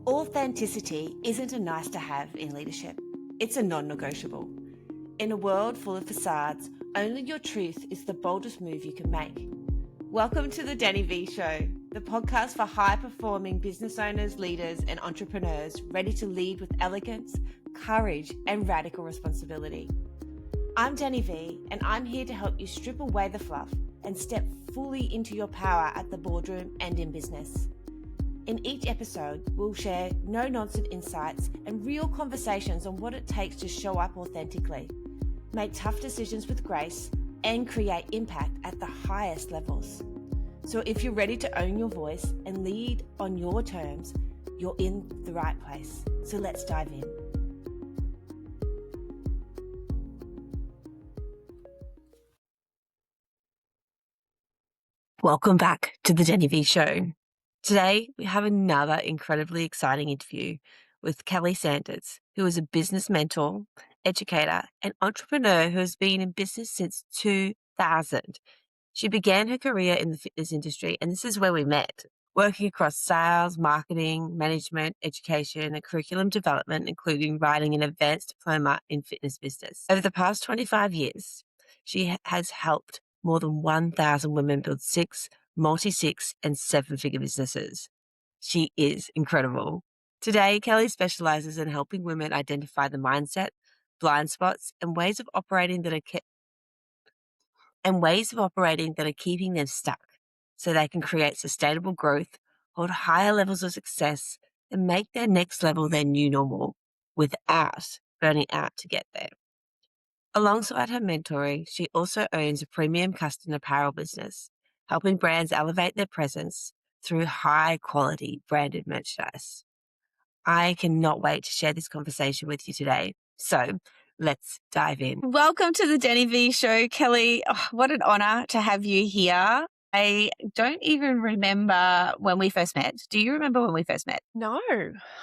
Authenticity isn't a nice to have in leadership. It's a non-negotiable. In a world full of facades, only your truth is the boldest move you can make. Welcome to the Danni Vee Show, the podcast for high-performing business owners, leaders, and entrepreneurs ready to lead with elegance, courage, and radical responsibility. I'm Danni Vee, and I'm here to help you strip away the fluff and step fully into your power at the boardroom and in business. In each episode, we'll share no-nonsense insights and real conversations on what it takes to show up authentically, make tough decisions with grace, and create impact at the highest levels. So if you're ready to own your voice and lead on your terms, you're in the right place. So let's dive in. Welcome back to the Danni Vee Show. Today, we have another incredibly exciting interview with Kellie Sanders, who is a business mentor, educator, and entrepreneur who has been in business since 2000. She began her career in the fitness industry, and this is where we met, working across sales, marketing, management, education, and curriculum development, including writing an advanced diploma in fitness business. Over the past 25 years, she has helped more than 1,000 women build multi-six and seven-figure businesses. She is incredible. Today, Kellie specializes in helping women identify the mindset, blind spots, and ways of operating that are keeping them stuck, so they can create sustainable growth, hold higher levels of success, and make their next level their new normal without burning out to get there. Alongside her mentoring, she also owns a premium custom apparel business, helping brands elevate their presence through high-quality branded merchandise. I cannot wait to share this conversation with you today. So let's dive in. Welcome to the Danni Vee Show, Kellie. Oh, what an honor to have you here. I don't even remember when we first met. Do you remember when we first met? No,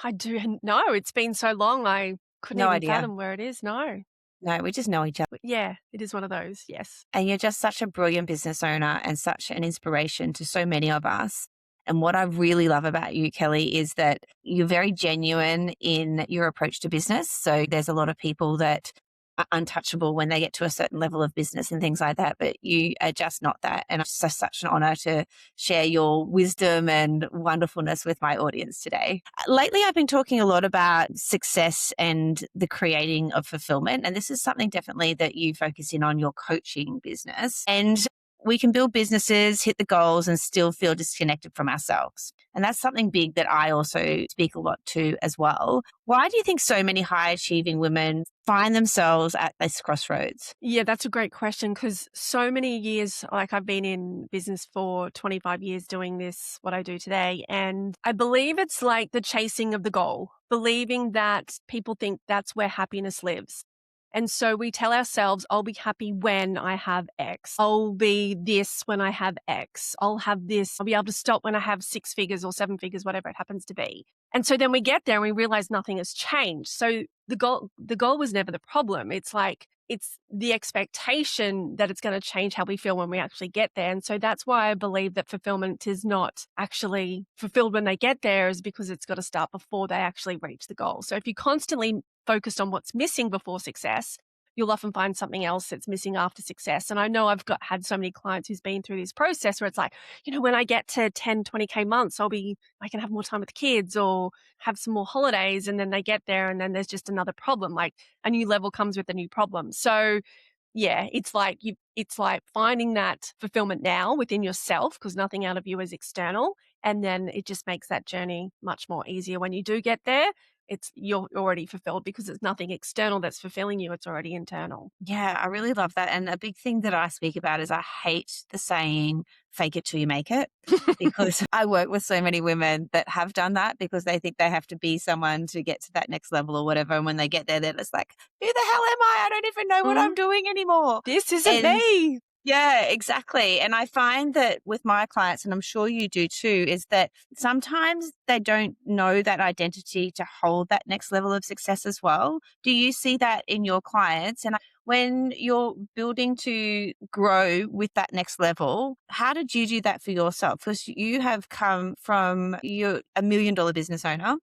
I do. No, it's been so long. I couldn't No even idea. fathom where it is. No. No, we just know each other. But yeah, it is one of those. Yes. And you're just such a brilliant business owner and such an inspiration to so many of us. And what I really love about you, Kellie, is that you're very genuine in your approach to business. So there's a lot of people that are untouchable when they get to a certain level of business and things like that, but you are just not that. And it's just such an honor to share your wisdom and wonderfulness with my audience today. Lately, I've been talking a lot about success and the creating of fulfillment. And this is something definitely that you focus in on your coaching business. And we can build businesses, hit the goals, and still feel disconnected from ourselves. And that's something big that I also speak a lot to as well. Why do you think so many high achieving women find themselves at this crossroads? Yeah, that's a great question because so many years, like I've been in business for 25 years doing this, what I do today. And I believe it's like the chasing of the goal, believing that people think that's where happiness lives. And so we tell ourselves, I'll be happy when I have X. I'll be this when I have X. I'll have this. I'll be able to stop when I have 6 figures or 7 figures, whatever it happens to be. And so then we get there and we realize nothing has changed. So the goal was never the problem. It's like, it's the expectation that it's going to change how we feel when we actually get there. And so that's why I believe that fulfillment is not actually fulfilled when they get there, is because it's got to start before they actually reach the goal. So if you're constantly focused on what's missing before success, you'll often find something else that's missing after success. And I know I've had so many clients who's been through this process where it's like, when I get to 10, 20K months, I can have more time with the kids or have some more holidays. And then they get there and then there's just another problem. Like a new level comes with a new problem. So yeah, it's like finding that fulfillment now within yourself, because nothing out of you is external. And then it just makes that journey much more easier when you do get there. You're already fulfilled because it's nothing external that's fulfilling you. It's already internal. Yeah, I really love that. And a big thing that I speak about is I hate the saying, fake it till you make it, because I work with so many women that have done that because they think they have to be someone to get to that next level or whatever. And when they get there, they're just like, who the hell am I? I don't even know what I'm doing anymore. This isn't me. Yeah, exactly. And I find that with my clients, and I'm sure you do too, is that sometimes they don't know that identity to hold that next level of success as well. Do you see that in your clients? And when you're building to grow with that next level, how did you do that for yourself? Because you have come from, you're $1 million business owner.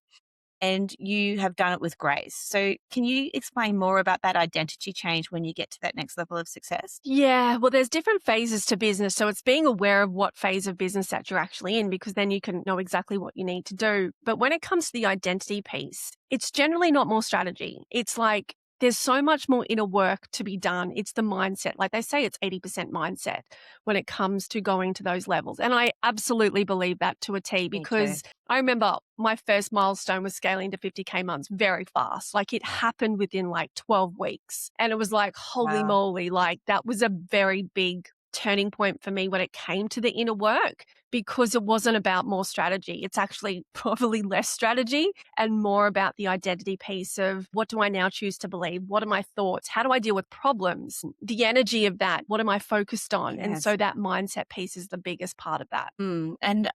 and you have done it with grace. So, can you explain more about that identity change when you get to that next level of success? Yeah, well, there's different phases to business. So it's being aware of what phase of business that you're actually in, because then you can know exactly what you need to do. But when it comes to the identity piece, it's generally not more strategy. It's like there's so much more inner work to be done. It's the mindset. Like they say, it's 80% mindset when it comes to going to those levels. And I absolutely believe that to a T, Me too. because I remember my first milestone was scaling to 50K months very fast. Like it happened within like 12 weeks. And it was like, holy Wow. moly, like that was a very big turning point for me when it came to the inner work, because it wasn't about more strategy. It's actually probably less strategy and more about the identity piece of what do I now choose to believe? What are my thoughts? How do I deal with problems? The energy of that. What am I focused on? And Yes. so that mindset piece is the biggest part of that. And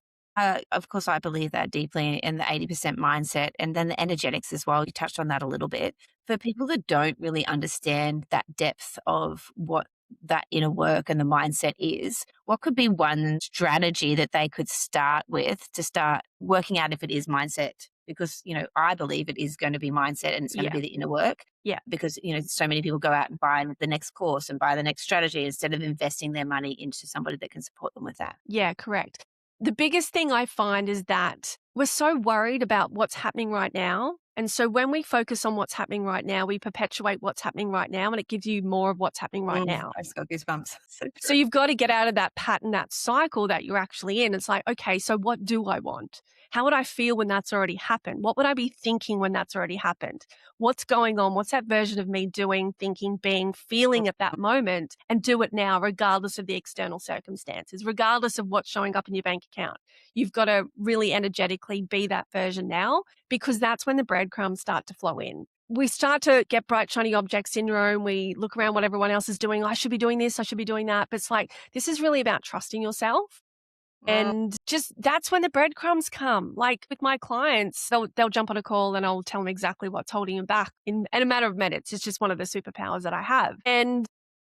of course, I believe that deeply in the 80% mindset and then the energetics as well. You touched on that a little bit. For people that don't really understand that depth of what that inner work and the mindset is, what could be one strategy that they could start with to start working out if it is mindset? Because, I believe it is going to be mindset and it's going to Yeah. be the inner work. Yeah. Because, so many people go out and buy the next course and buy the next strategy instead of investing their money into somebody that can support them with that. Yeah, correct. The biggest thing I find is that we're so worried about what's happening right now. And so when we focus on what's happening right now, we perpetuate what's happening right now, and it gives you more of what's happening right now. I just got goosebumps. So So true. you've got to get out of that pattern, that cycle that you're actually in. It's like, okay, so what do I want? How would I feel when that's already happened? What would I be thinking when that's already happened? What's going on? What's that version of me doing, thinking, being, feeling at that moment? And do it now, regardless of the external circumstances, regardless of what's showing up in your bank account. You've got to really energetically be that version now, because that's when the breadcrumbs start to flow in. We start to get bright, shiny object syndrome. We look around what everyone else is doing. I should be doing this. I should be doing that. But it's like, this is really about trusting yourself. Mm, And just that's when the breadcrumbs come. Like with my clients, they'll jump on a call and I'll tell them exactly what's holding them back in a matter of minutes. It's just one of the superpowers that I have. And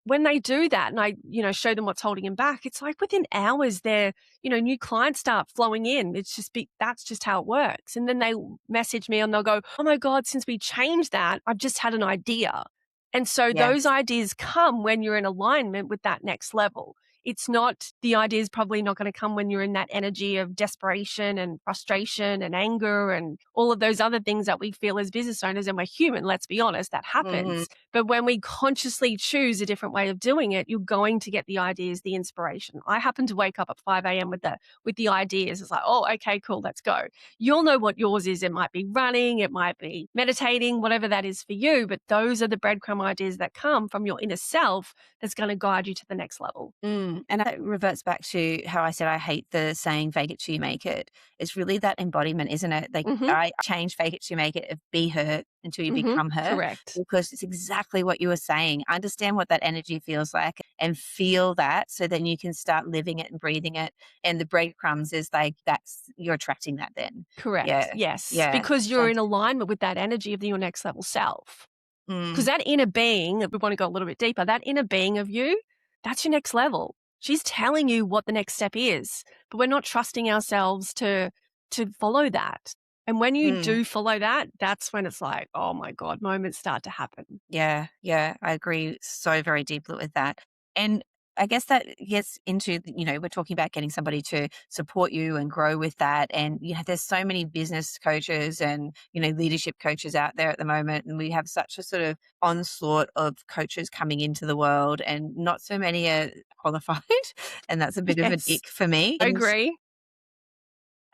when they do that and I, show them what's holding them back, it's like within hours new clients start flowing in. It's just that's just how it works. And then they message me and they'll go, "Oh my God, since we changed that, I've just had an idea." And so those yes. ideas come when you're in alignment with that next level. It's not, the idea is probably not going to come when you're in that energy of desperation and frustration and anger and all of those other things that we feel as business owners. And we're human, let's be honest, that Mhm. happens. But when we consciously choose a different way of doing it, you're going to get the ideas, the inspiration. I happen to wake up at 5 a.m. with the ideas. It's like, oh, okay, cool, let's go. You'll know what yours is. It might be running, it might be meditating, whatever that is for you. But those are the breadcrumb ideas that come from your inner self that's going to guide you to the next level. And that reverts back to how I said I hate the saying "fake it till you make it." It's really that embodiment, isn't it? Like Mm-hmm. I change "fake it till you make it" of "be her" until you Mm-hmm. become her, Correct. because it's exactly what you were saying. Understand what that energy feels like and feel that, so then you can start living it and breathing it. And the breadcrumbs is like that's you're attracting that then. Correct. Yeah, Yes. yeah, Because you're in fantastic. alignment with that energy of your next level self. Because Mm, that inner being, if we want to go a little bit deeper, that inner being of you, that's your next level. She's telling you what the next step is, but we're not trusting ourselves to follow that. And when you mm. do follow that, that's when it's like, oh my God, moments start to happen. Yeah, yeah, I agree so very deeply with that. And I guess that gets into, we're talking about getting somebody to support you and grow with that. And, there's so many business coaches and, leadership coaches out there at the moment. And we have such a sort of onslaught of coaches coming into the world, and not so many are qualified. And that's a bit of an Yes, ick for me. I And agree.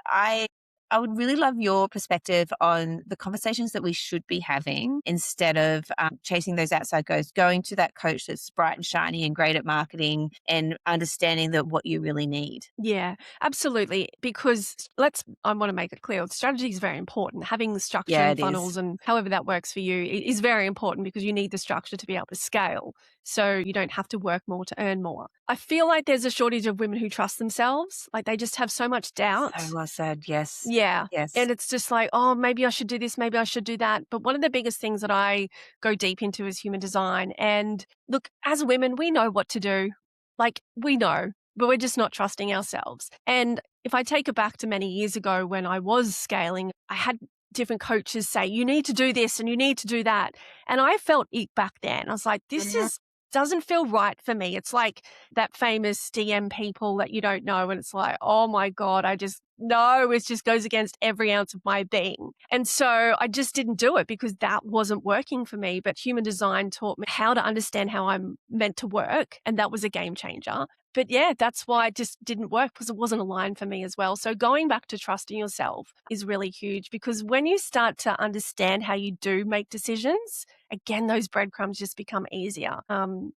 I I would really love your perspective on the conversations that we should be having instead of chasing those outside goals, going to that coach that's bright and shiny and great at marketing, and understanding that what you really need. Yeah, absolutely. Because I want to make it clear, strategy is very important. Having the structure Yeah, and it is. funnels and however that works for you is very important, because you need the structure to be able to scale. So you don't have to work more to earn more. I feel like there's a shortage of women who trust themselves. Like they just have so much So doubt. well said. Yes. Yeah. Yes. And it's just like, oh, maybe I should do this, maybe I should do that. But one of the biggest things that I go deep into is human design. And look, as women, we know what to do. Like we know, but we're just not trusting ourselves. And if I take it back to many years ago when I was scaling, I had different coaches say, you need to do this and you need to do that. And I felt it back then. I was like, this doesn't feel right for me. It's like that famous DM people that you don't know. And it's like, oh my God, it just goes against every ounce of my being. And so I just didn't do it because that wasn't working for me. But human design taught me how to understand how I'm meant to work. And that was a game changer. But yeah, that's why it just didn't work, because it wasn't aligned for me as well. So going back to trusting yourself is really huge, because when you start to understand how you do make decisions, again, those breadcrumbs just become easier. And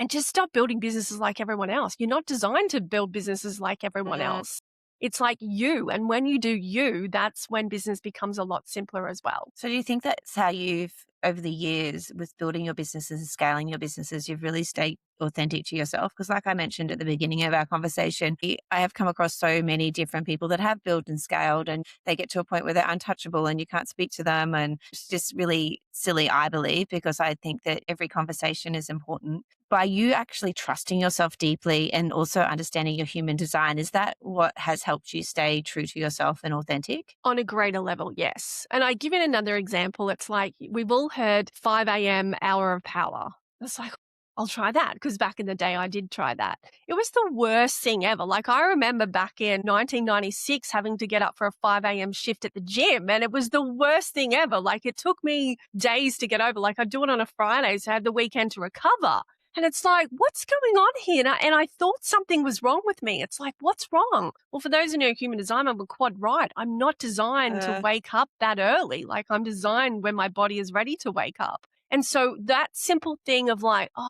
just stop building businesses like everyone else. You're not designed to build businesses like everyone else. It's like you. And when you do you, that's when business becomes a lot simpler as well. So do you think that's how you've, over the years with building your businesses and scaling your businesses, you've really stayed authentic to yourself? Because like I mentioned at the beginning of our conversation, I have come across so many different people that have built and scaled, and they get to a point where they're untouchable and you can't speak to them. And it's just really silly, I believe, because I think that every conversation is important. By you actually trusting yourself deeply and also understanding your human design, is that what has helped you stay true to yourself and authentic? On a greater level, yes. And I give it another example. It's like we've all heard 5 a.m. hour of power. It's like, I'll try that, because back in the day I did try that. It was the worst thing ever. Like I remember back in 1996 having to get up for a 5 a.m. shift at the gym, and it was the worst thing ever. Like it took me days to get over. Like I'd do it on a Friday, so I had the weekend to recover. And it's like, what's going on here? And I thought something was wrong with me. It's like, what's wrong? Well, for those who know human design, I'm a quad right. I'm not designed to wake up that early. Like I'm designed when my body is ready to wake up. And so that simple thing of like, oh,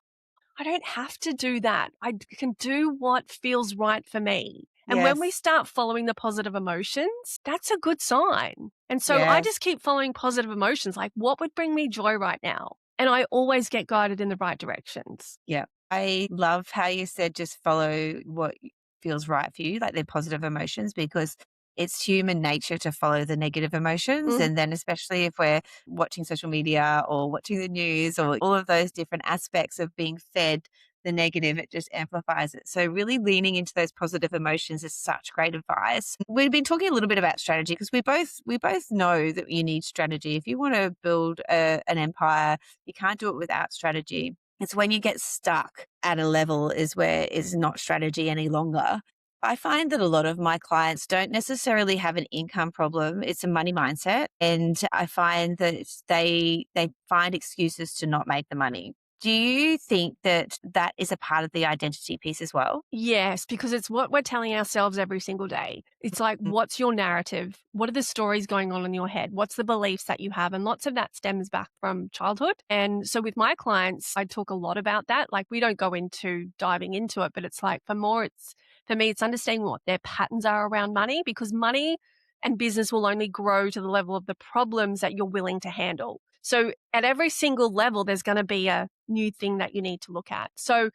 I don't have to do that. I can do what feels right for me. And when we start following the positive emotions, that's a good sign. And so I just keep following positive emotions. Like what would bring me joy right now? And I always get guided in the right directions. Yeah. I love how you said just follow what feels right for you, like they're positive emotions, because it's human nature to follow the negative emotions. And then especially if we're watching social media or watching the news or all of those different aspects of being fed the negative, it just amplifies it. So really leaning into those positive emotions is such great advice. We've been talking a little bit about strategy, because we both know that you need strategy. If you want to build an empire, you can't do it without strategy. It's when you get stuck at a level is where it's not strategy any longer. I find that a lot of my clients don't necessarily have an income problem. It's a money mindset. And I find that they find excuses to not make the money. Do you think that that is a part of the identity piece as well? Yes, because it's what we're telling ourselves every single day. It's like, what's your narrative? What are the stories going on in your head? What's the beliefs that you have? And lots of that stems back from childhood. And so with my clients, I talk a lot about that. Like we don't go into diving into it, but it's like for me, it's understanding what their patterns are around money, because money and business will only grow to the level of the problems that you're willing to handle. So at every single level, there's going to be a new thing that you need to look at. So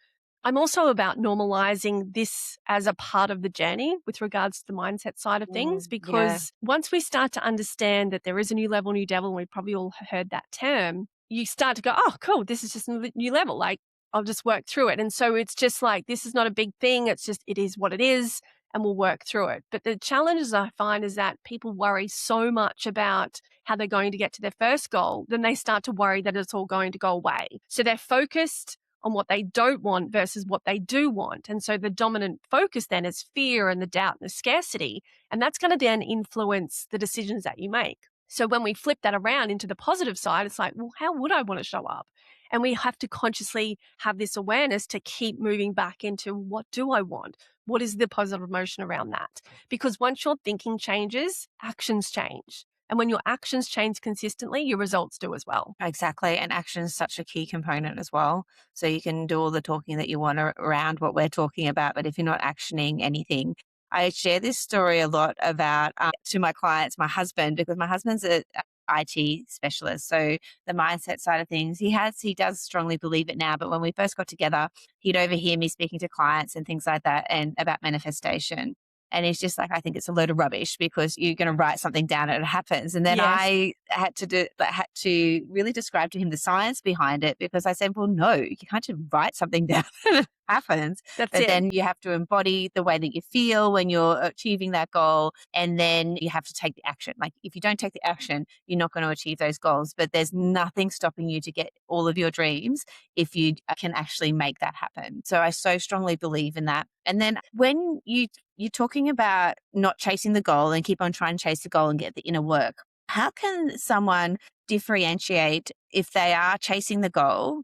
I'm also about normalizing this as a part of the journey with regards to the mindset side of things, because once we start to understand that there is a new level, new devil, and we've probably all heard that term, you start to go, oh, cool, this is just a new level. Like I'll just work through it. And so it's just like, this is not a big thing. It's just, it is what it is, and we'll work through it. But the challenges I find is that people worry so much about how they're going to get to their first goal, then they start to worry that it's all going to go away. So they're focused on what they don't want versus what they do want. And so the dominant focus then is fear and the doubt and the scarcity. And that's going to then influence the decisions that you make. So when we flip that around into the positive side, it's like, well, how would I want to show up? And we have to consciously have this awareness to keep moving back into, what do I want? What is the positive emotion around that? Because once your thinking changes, actions change. And when your actions change consistently, your results do as well. Exactly. And action is such a key component as well. So you can do all the talking that you want around what we're talking about, but if you're not actioning anything, I share this story a lot about to my clients, my husband, because my husband's a IT specialist. So the mindset side of things, he does strongly believe it now. But when we first got together, he'd overhear me speaking to clients and things like that and about manifestation. And he's just like, I think it's a load of rubbish because you're going to write something down and it happens. And then Yes. I had to really describe to him the science behind it, because I said, well, no, you can't just write something down and it happens. That's But it. then you have to embody the way that you feel when you're achieving that goal. And then you have to take the action. Like if you don't take the action, you're not going to achieve those goals. But there's nothing stopping you to get all of your dreams if you can actually make that happen. So I so strongly believe in that. And then when you're talking about not chasing the goal and keep on trying to chase the goal and get the inner work, how can someone differentiate if they are chasing the goal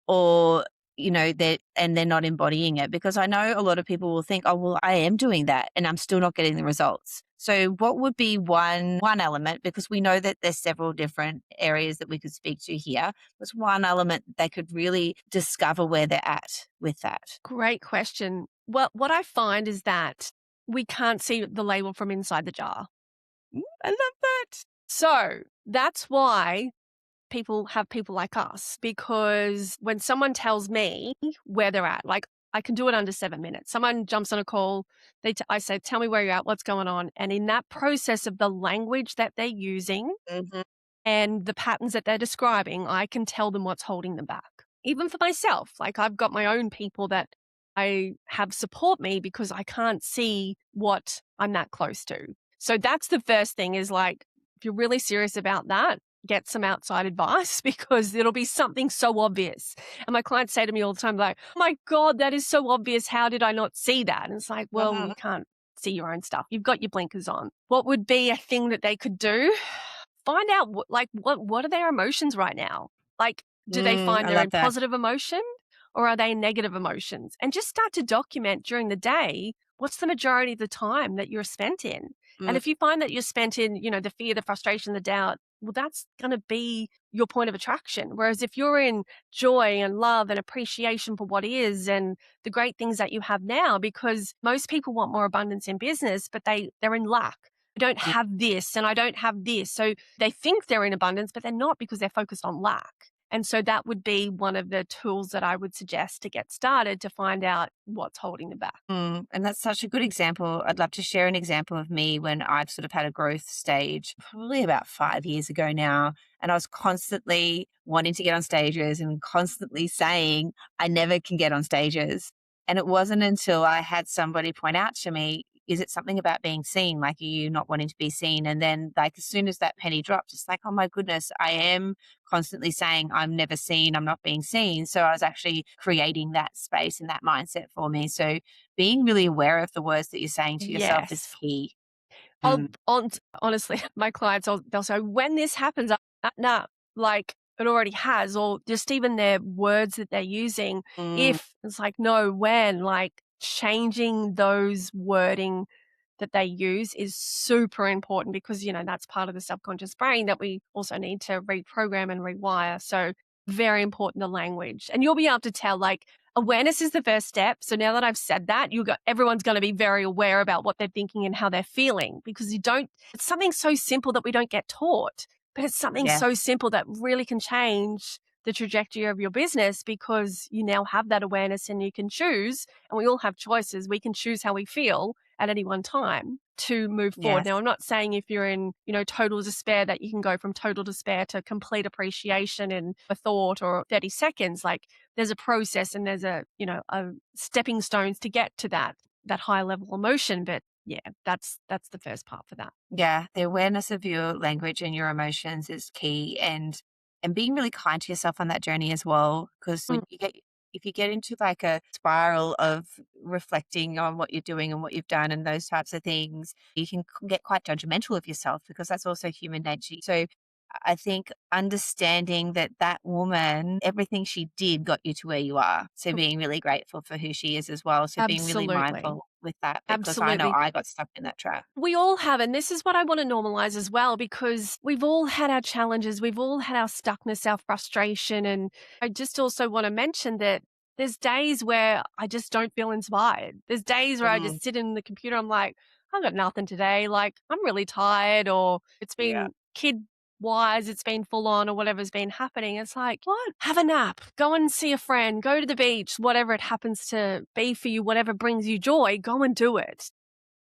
or they're not embodying it? Because I know a lot of people will think, oh, well, I am doing that and I'm still not getting the results. So what would be one element, because we know that there's several different areas that we could speak to here, was one element that they could really discover where they're at with that? Great question. Well, what I find is that we can't see the label from inside the jar. I love that. So that's why people have people like us, because when someone tells me where they're at, like I can do it under 7 minutes. Someone jumps on a call, I say, tell me where you're at, what's going on. And in that process of the language that they're using and the patterns that they're describing, I can tell them what's holding them back. Even for myself, like I've got my own people that I have support me because I can't see what I'm that close to. So that's the first thing, is like, if you're really serious about that, get some outside advice, because it'll be something so obvious. And my clients say to me all the time, like, oh my God, that is so obvious. How did I not see that? And it's like, well, you can't see your own stuff. You've got your blinkers on. What would be a thing that they could do? Find out what are their emotions right now? Like, do they find they're in positive emotion or are they in negative emotions? And just start to document during the day, what's the majority of the time that you're spent in? And if you find that you're spent in, the fear, the frustration, the doubt, well, that's going to be your point of attraction. Whereas if you're in joy and love and appreciation for what is and the great things that you have now, because most people want more abundance in business, but they're in lack. I don't have this and I don't have this. So they think they're in abundance, but they're not, because they're focused on lack. And so that would be one of the tools that I would suggest to get started, to find out what's holding them back. And that's such a good example. I'd love to share an example of me when I've sort of had a growth stage, probably about 5 years ago now. And I was constantly wanting to get on stages and constantly saying, I never can get on stages. And it wasn't until I had somebody point out to me, is it something about being seen? Like, are you not wanting to be seen? And then, like, as soon as that penny dropped, it's like, oh my goodness, I am constantly saying I'm never seen, I'm not being seen. So I was actually creating that space and that mindset for me. So being really aware of the words that you're saying to yourself is key. Honestly, my clients, they'll say, when this happens, nah, like it already has, or just even their words that they're using. If it's like, no, when, like, changing those wording that they use is super important, because, that's part of the subconscious brain that we also need to reprogram and rewire. So very important, the language. And you'll be able to tell, like, awareness is the first step. So now that I've said that, everyone's going to be very aware about what they're thinking and how they're feeling, because it's something so simple that we don't get taught, but it's something so simple that really can change the trajectory of your business, because you now have that awareness and you can choose, and we all have choices. We can choose how we feel at any one time to move forward. Now, I'm not saying if you're in, total despair, that you can go from total despair to complete appreciation in a thought or 30 seconds. Like, there's a process and there's a stepping stones to get to that high level emotion. But yeah, that's the first part for that. Yeah, the awareness of your language and your emotions is key, and being really kind to yourself on that journey as well. Because if you get into like a spiral of reflecting on what you're doing and what you've done and those types of things, you can get quite judgmental of yourself, because that's also human nature. So I think understanding that woman, everything she did got you to where you are. So being really grateful for who she is as well. So being really mindful with that, because I know I got stuck in that trap. We all have. And this is what I want to normalize as well, because we've all had our challenges. We've all had our stuckness, our frustration. And I just also want to mention that there's days where I just don't feel inspired. There's days where I just sit in the computer. I'm like, I've got nothing today. Like, I'm really tired, or it's been kid-wise, it's been full on, or whatever's been happening. It's like, what? Have a nap, go and see a friend, go to the beach, whatever it happens to be for you, whatever brings you joy, go and do it.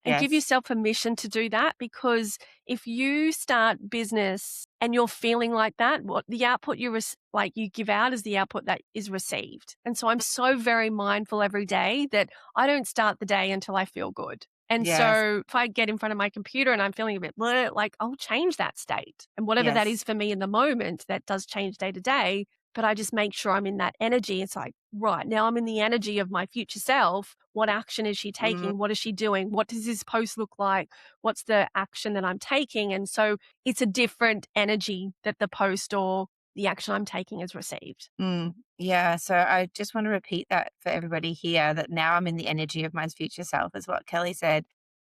and give Yes. yourself permission to do that, because if you start business and you're feeling like that, what the output you give out is the output that is received. And so I'm so very mindful every day that I don't start the day until I feel good. And Yes. so if I get in front of my computer and I'm feeling a bit bleh, like I'll change that state. And whatever that Yes. is for me in the moment, that does change day to day. But I just make sure I'm in that energy. It's like, right, now I'm in the energy of my future self. What action is she Mm, taking? What is she doing? What does this post look like? What's the action that I'm taking? And so it's a different energy that the post or the action I'm taking is received. Yeah. So I just want to repeat that for everybody here, that now I'm in the energy of my future self, is what Kelly said.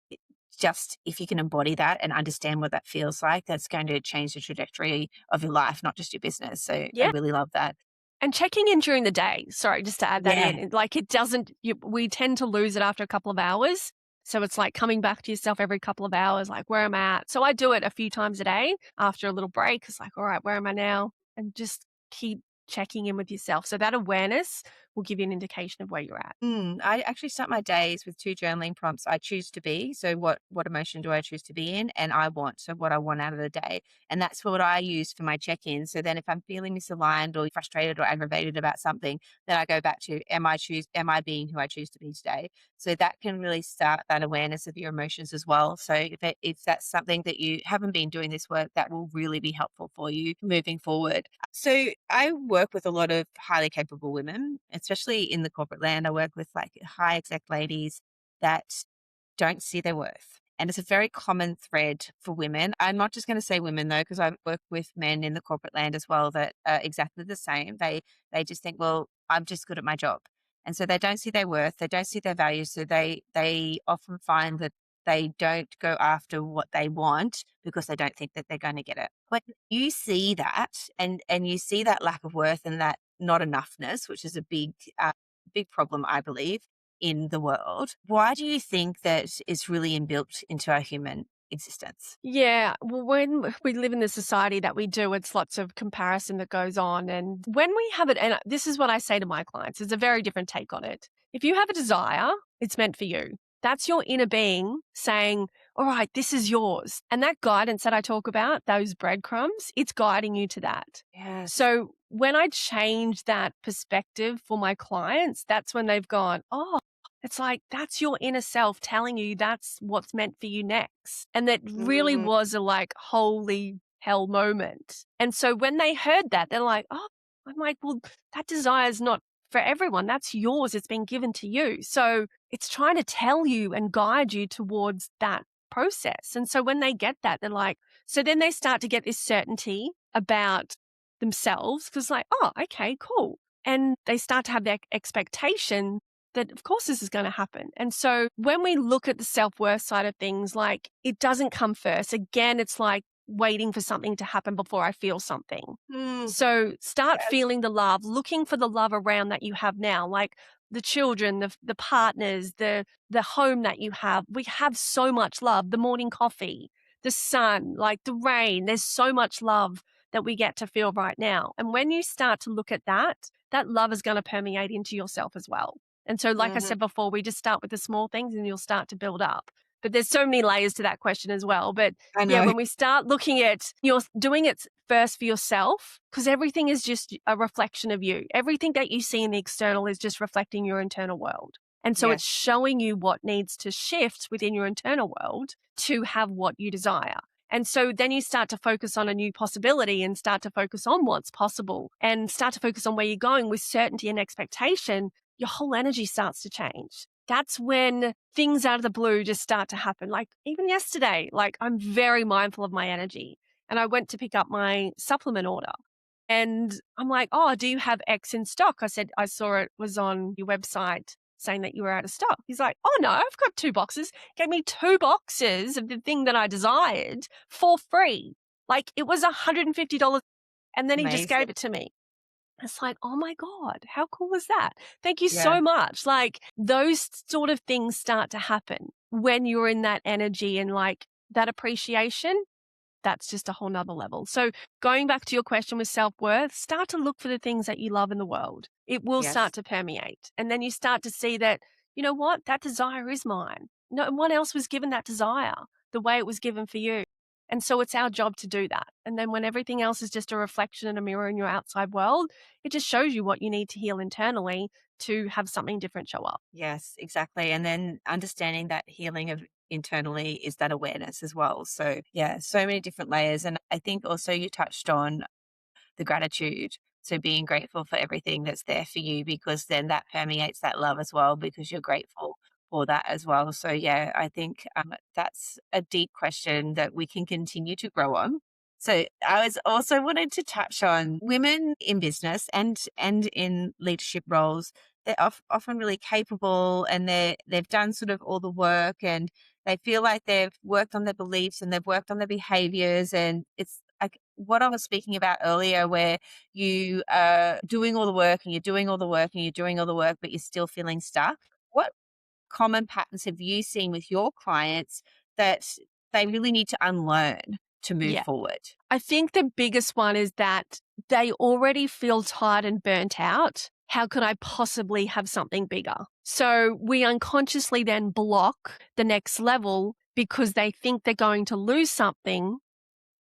It- Just if you can embody that and understand what that feels like, that's going to change the trajectory of your life, not just your business. So I Yeah. really love that. And checking in during the day. Sorry, just to add that Yeah. in. Like it doesn't, we tend to lose it after a couple of hours. So it's like coming back to yourself every couple of hours, like where am I at? So I do it a few times a day after a little break. It's like, all right, where am I now? And just keep checking in with yourself. So that awareness will give you an indication of where you're at. I actually start my days with 2 journaling prompts. I choose to be. So what emotion do I choose to be in? And I want. So what I want out of the day. And that's what I use for my check-in. So then if I'm feeling misaligned or frustrated or aggravated about something, then I go back to am I being who I choose to be today? So that can really start that awareness of your emotions as well. So if that's something that you haven't been doing this work, that will really be helpful for you moving forward. So I work with a lot of highly capable women, especially in the corporate land. I work with like high exec ladies that don't see their worth. And it's a very common thread for women. I'm not just going to say women though, because I work with men in the corporate land as well that are exactly the same. They just think, well, I'm just good at my job. And so they don't see their worth, they don't see their value. So they often find that they don't go after what they want because they don't think that they're going to get it. When you see that and you see that lack of worth and that not enoughness, which is a big problem, I believe, in the world. Why do you think that is really inbuilt into our human existence? Yeah, well, when we live in the society that we do, it's lots of comparison that goes on. And when we have it, and this is what I say to my clients, it's a very different take on it. If you have a desire, it's meant for you. That's your inner being saying, all right, this is yours. And that guidance that I talk about, those breadcrumbs, it's guiding you to that. Yes. So when I change that perspective for my clients, that's when they've gone, oh, it's like that's your inner self telling you that's what's meant for you next. And that really mm, was a like holy hell moment. And so when they heard that, they're like, oh, I'm like, well, that desire is not for everyone. That's yours. It's been given to you. So it's trying to tell you and guide you towards that process. And so when they get that, they're like, so then they start to get this certainty about themselves because like, oh, okay, cool. And they start to have that expectation that of course this is going to happen. And so when we look at the self-worth side of things, like it doesn't come first. Again, it's like waiting for something to happen before I feel something. mm, So start yes. feeling the love, looking for the love around that you have now, like the children, the partners, the home that you have. We have so much love, the morning coffee, the sun, like the rain. There's so much love that we get to feel right now. And when you start to look at that, that love is going to permeate into yourself as well. And so, like I Mhm. said before, we just start with the small things and you'll start to build up. But there's so many layers to that question as well. But I yeah, know. when we start looking at you're doing it first for yourself, because everything is just a reflection of you. Everything that you see in the external is just reflecting your internal world. And so Yes. it's showing you what needs to shift within your internal world to have what you desire. And so then you start to focus on a new possibility and start to focus on what's possible and start to focus on where you're going with certainty and expectation. Your whole energy starts to change. That's when things out of the blue just start to happen. Like even yesterday, like I'm very mindful of my energy and I went to pick up my supplement order and I'm like, oh, do you have X in stock? I said, I saw it was on your website saying that you were out of stock. He's like, oh no, I've got 2 boxes. Gave me 2 boxes of the thing that I desired for free. Like it was $150 and then he just Amazing. gave it to me. It's like, oh my God, how cool is that? Thank you Yeah. so much. Like those sort of things start to happen when you're in that energy and like that appreciation. That's just a whole nother level. So going back to your question with self-worth, start to look for the things that you love in the world. It will Yes. start to permeate. And then you start to see that, you know what, that desire is mine. no one else was given that desire the way it was given for you. And so it's our job to do that. And then when everything else is just a reflection and a mirror in your outside world, it just shows you what you need to heal internally to have something different show up. Yes, exactly. And then understanding that healing of internally is that awareness as well. So yeah, so many different layers. And I think also you touched on the gratitude. So being grateful for everything that's there for you, because then that permeates that love as well, because you're grateful for that as well. So yeah, I think that's a deep question that we can continue to grow on. So I was also wanted to touch on women in business and in leadership roles. They're often really capable, and they've done sort of all the work, and they feel like they've worked on their beliefs and they've worked on their behaviors. And it's like what I was speaking about earlier, where you are doing all the work and you're doing all the work and you're doing all the work, but you're still feeling stuck. What common patterns have you seen with your clients that they really need to unlearn to move Yeah. forward? I think the biggest one is that they already feel tired and burnt out. How could I possibly have something bigger? So we unconsciously then block the next level because they think they're going to lose something.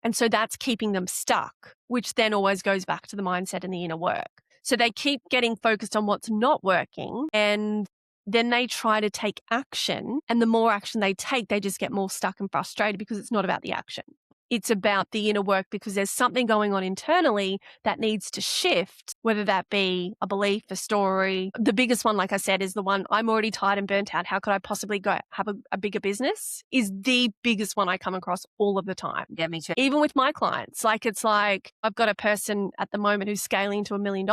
And so that's keeping them stuck, which then always goes back to the mindset and the inner work. So they keep getting focused on what's not working, and then they try to take action. And the more action they take, they just get more stuck and frustrated because it's not about the action. It's about the inner work, because there's something going on internally that needs to shift, whether that be a belief, a story. The biggest one, like I said, is the one, I'm already tired and burnt out. How could I possibly go have a bigger business? Is the biggest one I come across all of the time. Yeah, me too. Even with my clients, like it's like I've got a person at the moment who's scaling to $1 million.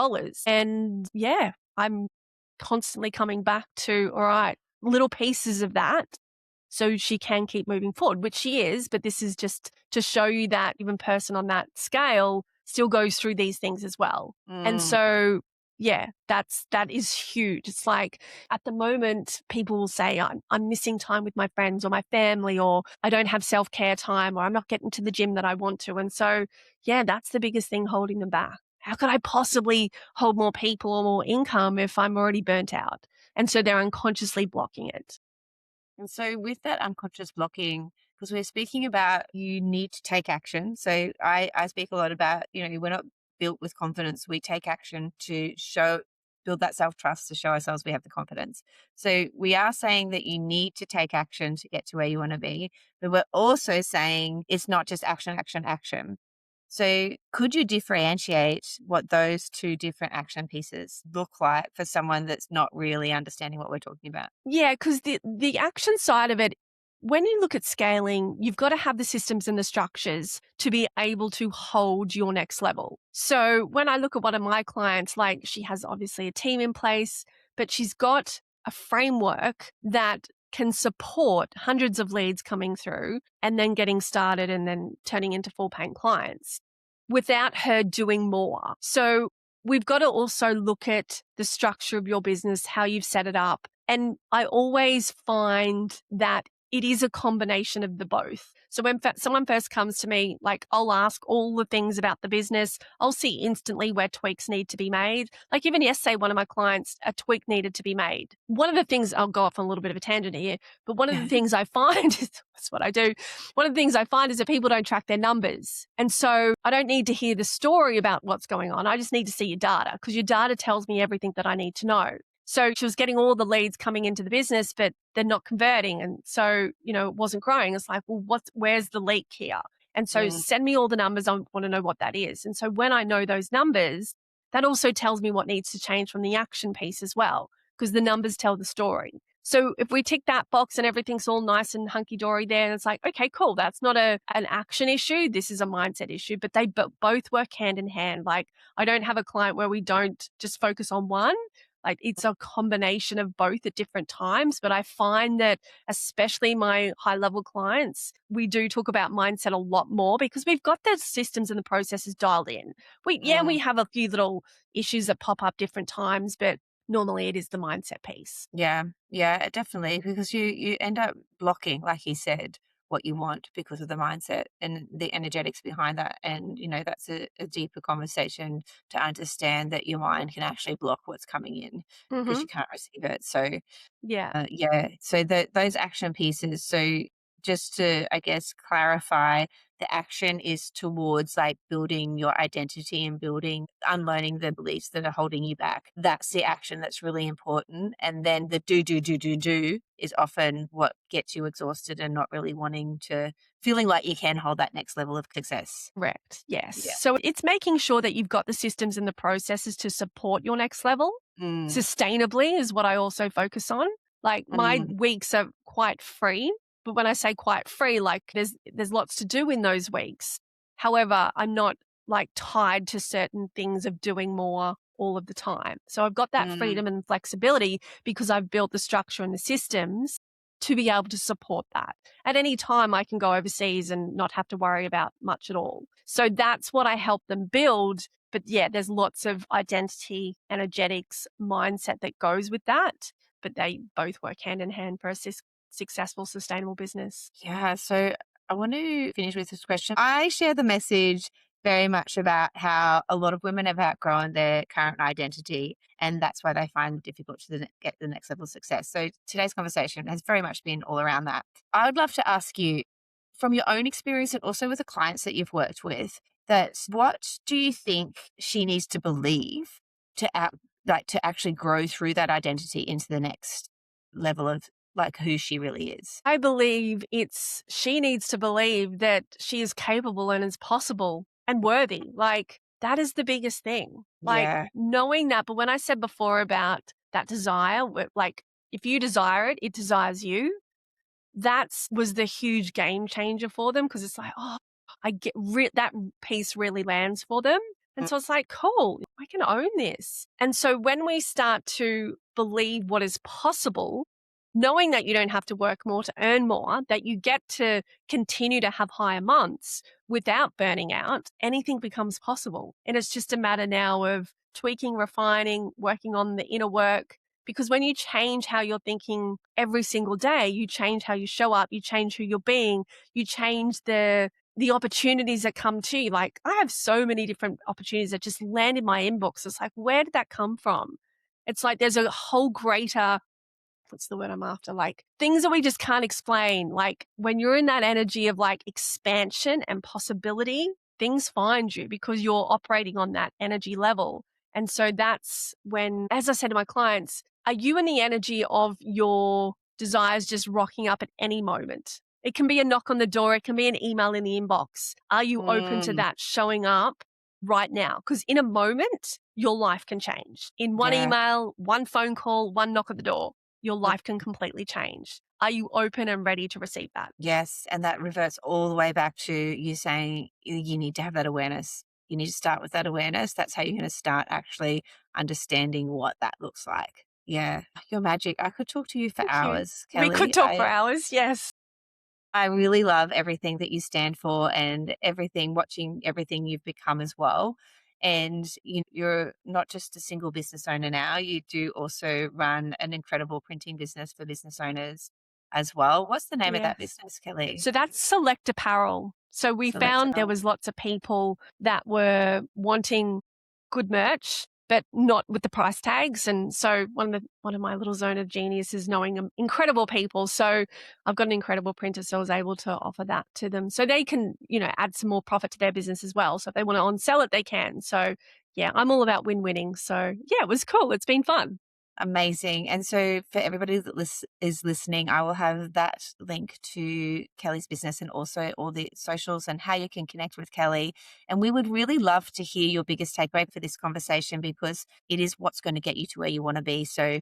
And yeah, I'm constantly coming back to, all right, little pieces of that so she can keep moving forward, which she is. But this is just to show you that even person on that scale still goes through these things as well. And so, yeah, that is huge. It's like at the moment, people will say, I'm missing time with my friends or my family, or I don't have self-care time, or I'm not getting to the gym that I want to. And so, yeah, that's the biggest thing holding them back. How could I possibly hold more people or more income if I'm already burnt out? And so they're unconsciously blocking it. And so with that unconscious blocking, because we're speaking about you need to take action. So I speak a lot about, we're not built with confidence. We take action to build that self-trust, to show ourselves we have the confidence. So we are saying that you need to take action to get to where you want to be, but we're also saying it's not just action, action, action. So could you differentiate what those two different action pieces look like for someone that's not really understanding what we're talking about? Yeah, because the action side of it, when you look at scaling, you've got to have the systems and the structures to be able to hold your next level. So when I look at one of my clients, like she has obviously a team in place, but she's got a framework that can support hundreds of leads coming through and then getting started and then turning into full paying clients without her doing more. So we've got to also look at the structure of your business, how you've set it up. And I always find that it is a combination of the both. So when someone first comes to me, like I'll ask all the things about the business. I'll see instantly where tweaks need to be made. Like even yesterday, one of my clients, a tweak needed to be made. One of the things, I'll go off on a little bit of a tangent here, but one of the things I find is, that's what I do. One of the things I find is that people don't track their numbers. And so I don't need to hear the story about what's going on. I just need to see your data, because your data tells me everything that I need to know. So she was getting all the leads coming into the business, but they're not converting. And so, it wasn't growing. It's like, well, where's the leak here? And so send me all the numbers. I want to know what that is. And so when I know those numbers, that also tells me what needs to change from the action piece as well, because the numbers tell the story. So if we tick that box and everything's all nice and hunky-dory there, it's like, okay, cool. That's not an action issue. This is a mindset issue, but they both work hand in hand. Like I don't have a client where we don't just focus on one. Like it's a combination of both at different times. But I find that especially my high level clients, we do talk about mindset a lot more because we've got the systems and the processes dialed in. We have a few little issues that pop up different times, but normally it is the mindset piece. Yeah, definitely. Because you end up blocking, like you said, what you want because of the mindset and the energetics behind that. And, that's a deeper conversation to understand that your mind can actually block what's coming in because Mm-hmm. you can't receive it. So, Yeah. so those action pieces. So just to, I guess, clarify, the action is towards like building your identity and unlearning the beliefs that are holding you back. That's the action that's really important. And then the do is often what gets you exhausted and not really feeling like you can hold that next level of success. Correct. Yes. Yeah. So it's making sure that you've got the systems and the processes to support your next level. Sustainably is what I also focus on. Like my weeks are quite free, but when I say quite free, like there's lots to do in those weeks. However, I'm not like tied to certain things of doing more all of the time. So I've got that freedom and flexibility because I've built the structure and the systems to be able to support that. At any time, I can go overseas and not have to worry about much at all. So that's what I help them build. But yeah, there's lots of identity, energetics, mindset that goes with that. But they both work hand in hand for a successful, sustainable business. Yeah. So I want to finish with this question. I share the message very much about how a lot of women have outgrown their current identity, and that's why they find it difficult to get the next level of success. So today's conversation has very much been all around that. I would love to ask you, from your own experience and also with the clients that you've worked with, that what do you think she needs to believe to actually grow through that identity into the next level of like who she really is? I believe she needs to believe that she is capable and is possible and worthy. Like that is the biggest thing. Like knowing that. But when I said before about that desire, like if you desire it, it desires you. That was the huge game changer for them because it's like, oh, I get that piece really lands for them. And so it's like, cool, I can own this. And so when we start to believe what is possible, knowing that you don't have to work more to earn more, that you get to continue to have higher months without burning out, anything becomes possible. And it's just a matter now of tweaking, refining, working on the inner work. Because when you change how you're thinking every single day, you change how you show up, you change who you're being, you change the opportunities that come to you. Like I have so many different opportunities that just land in my inbox. It's like, where did that come from? It's like there's a whole greater, what's the word I'm after? Like things that we just can't explain. Like when you're in that energy of like expansion and possibility, things find you because you're operating on that energy level. And so that's when, as I said to my clients, are you in the energy of your desires just rocking up at any moment? It can be a knock on the door. It can be an email in the inbox. Are you open to that showing up right now? Because in a moment, your life can change. In one email, one phone call, one knock at the door, your life can completely change. Are you open and ready to receive that? Yes. And that reverts all the way back to you saying you need to have that awareness. You need to start with that awareness. That's how you're going to start actually understanding what that looks like. Yeah. You're magic. I could talk to you for hours, Kellie. We could talk for hours. Yes. I really love everything that you stand for and watching everything you've become as well. And you're not just a single business owner now, you do also run an incredible printing business for business owners as well. What's the name of that business, Kellie? So that's Select Apparel. So we found there was lots of people that were wanting good merch, but not with the price tags. And so one of my little zone of genius is knowing incredible people. So I've got an incredible printer, so I was able to offer that to them so they can, add some more profit to their business as well. So if they want to on-sell it, they can. So yeah, I'm all about win-winning. So yeah, it was cool. It's been fun. Amazing. And so for everybody that is listening, I will have that link to Kellie's business and also all the socials and how you can connect with Kellie. And we would really love to hear your biggest takeaway for this conversation because it is what's going to get you to where you want to be. So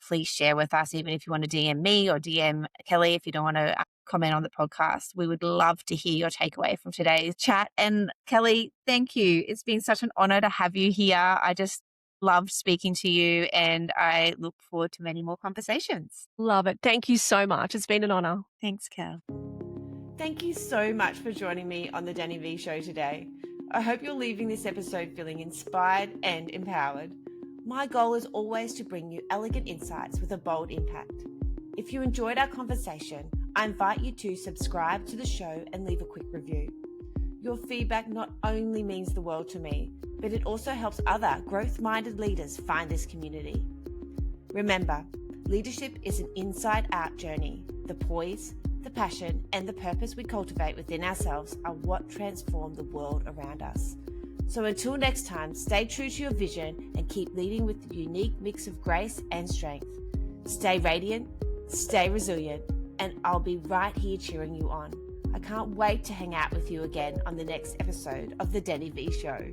please share with us, even if you want to DM me or DM Kellie, if you don't want to comment on the podcast. We would love to hear your takeaway from today's chat. And Kellie, thank you. It's been such an honor to have you here. I just loved speaking to you and I look forward to many more conversations. Love it. Thank you so much. It's been an honor. Thanks, Kel. Thank you so much for joining me on the Danni Vee Show today. I hope you're leaving this episode feeling inspired and empowered. My goal is always to bring you elegant insights with a bold impact. If you enjoyed our conversation, I invite you to subscribe to the show and leave a quick review. Your feedback not only means the world to me, but it also helps other growth-minded leaders find this community. Remember, leadership is an inside-out journey. The poise, the passion, and the purpose we cultivate within ourselves are what transform the world around us. So until next time, stay true to your vision and keep leading with the unique mix of grace and strength. Stay radiant, stay resilient, and I'll be right here cheering you on. I can't wait to hang out with you again on the next episode of the Danni Vee Show.